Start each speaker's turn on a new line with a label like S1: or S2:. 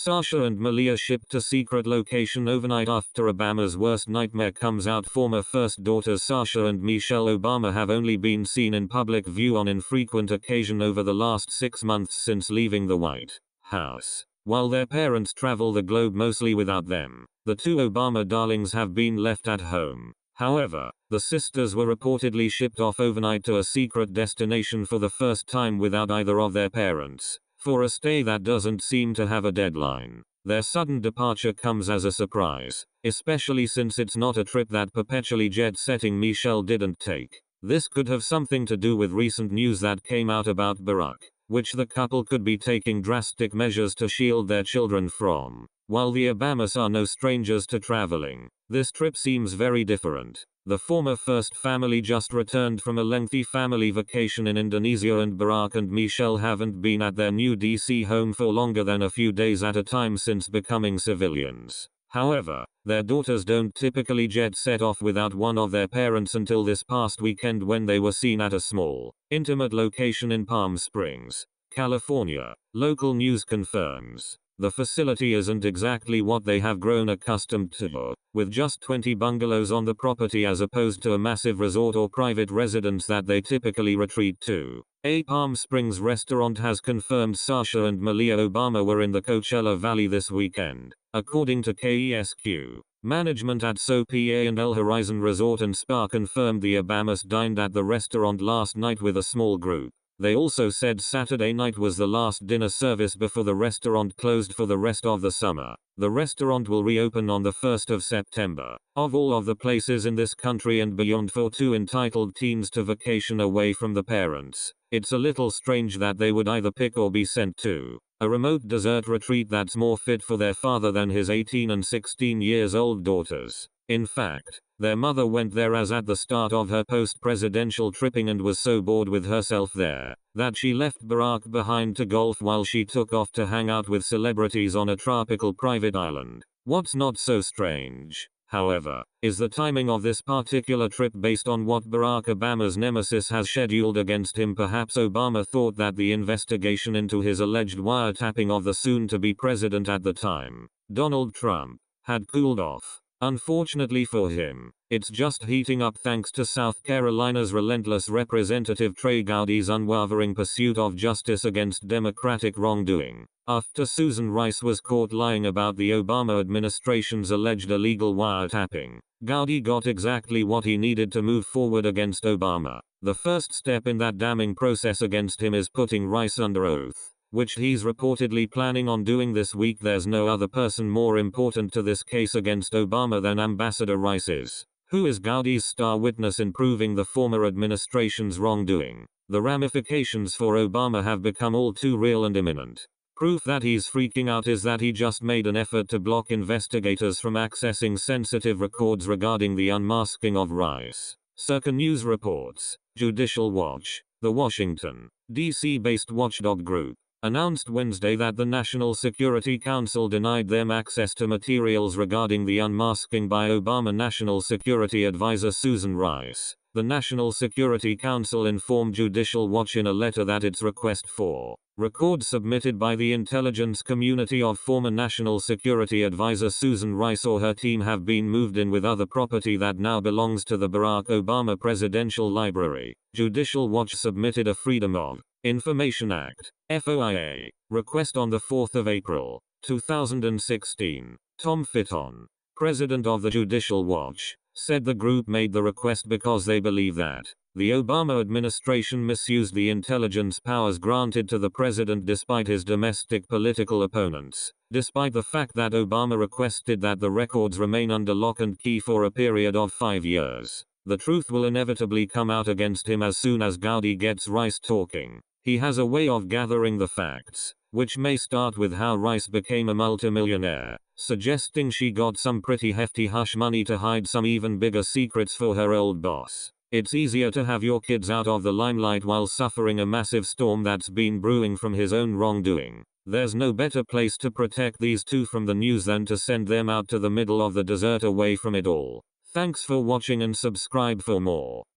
S1: Sasha and Malia shipped to secret location overnight after Obama's worst nightmare comes out. Former first daughters Sasha and Michelle Obama have only been seen in public view on infrequent occasion over the last 6 months since leaving the White House. While their parents travel the globe mostly without them, the two Obama darlings have been left at home. However, the sisters were reportedly shipped off overnight to a secret destination for the first time without either of their parents, for a stay that doesn't seem to have a deadline. Their sudden departure comes as a surprise, especially since it's not a trip that perpetually jet-setting Michelle didn't take. This could have something to do with recent news that came out about Barack, which the couple could be taking drastic measures to shield their children from. While the Obamas are no strangers to traveling, this trip seems very different. The former first family just returned from a lengthy family vacation in Indonesia, and Barack and Michelle haven't been at their new DC home for longer than a few days at a time since becoming civilians. However, their daughters don't typically jet set off without one of their parents until this past weekend, when they were seen at a small, intimate location in Palm Springs, California. Local news confirms the facility isn't exactly what they have grown accustomed to, with just 20 bungalows on the property as opposed to a massive resort or private residence that they typically retreat to. A Palm Springs restaurant has confirmed Sasha and Malia Obama were in the Coachella Valley this weekend, according to KESQ. Management at SoPA and El Horizon Resort and Spa confirmed the Obamas dined at the restaurant last night with a small group. They also said Saturday night was the last dinner service before the restaurant closed for the rest of the summer. The restaurant will reopen on the 1st of September. Of all of the places in this country and beyond for two entitled teens to vacation away from the parents, it's a little strange that they would either pick or be sent to a remote desert retreat that's more fit for their father than his 18 and 16 years old daughters. In fact, their mother went there as at the start of her post-presidential tripping and was so bored with herself there that she left Barack behind to golf while she took off to hang out with celebrities on a tropical private island. What's not so strange, however, is the timing of this particular trip based on what Barack Obama's nemesis has scheduled against him. Perhaps Obama thought that the investigation into his alleged wiretapping of the soon-to-be president at the time, Donald Trump, had cooled off. Unfortunately for him, it's just heating up thanks to South Carolina's relentless Representative Trey Gowdy's unwavering pursuit of justice against Democratic wrongdoing. After Susan Rice was caught lying about the Obama administration's alleged illegal wiretapping, Gowdy got exactly what he needed to move forward against Obama. The first step in that damning process against him is putting Rice under oath, which he's reportedly planning on doing this week. There's no other person more important to this case against Obama than Ambassador Rice is, who is Gowdy's star witness in proving the former administration's wrongdoing. The ramifications for Obama have become all too real and imminent. Proof that he's freaking out is that he just made an effort to block investigators from accessing sensitive records regarding the unmasking of Rice. Circa News reports, Judicial Watch, the Washington, D.C.-based watchdog group, announced Wednesday that the National Security Council denied them access to materials regarding the unmasking by Obama National Security Advisor Susan Rice. The National Security Council informed Judicial Watch in a letter that its request for records submitted by the intelligence community of former National Security Advisor Susan Rice or her team have been moved in with other property that now belongs to the Barack Obama Presidential Library. Judicial Watch submitted a Freedom of Information Act (FOIA) request on the 4th of April, 2016. Tom Fitton, president of the Judicial Watch, said the group made the request because they believe that the Obama administration misused the intelligence powers granted to the president despite his domestic political opponents, despite the fact that Obama requested that the records remain under lock and key for a period of 5 years. The truth will inevitably come out against him as soon as Gowdy gets Rice talking. He has a way of gathering the facts, which may start with how Rice became a multimillionaire, suggesting she got some pretty hefty hush money to hide some even bigger secrets for her old boss. It's easier to have your kids out of the limelight while suffering a massive storm that's been brewing from his own wrongdoing. There's no better place to protect these two from the news than to send them out to the middle of the desert away from it all. Thanks for watching and subscribe for more.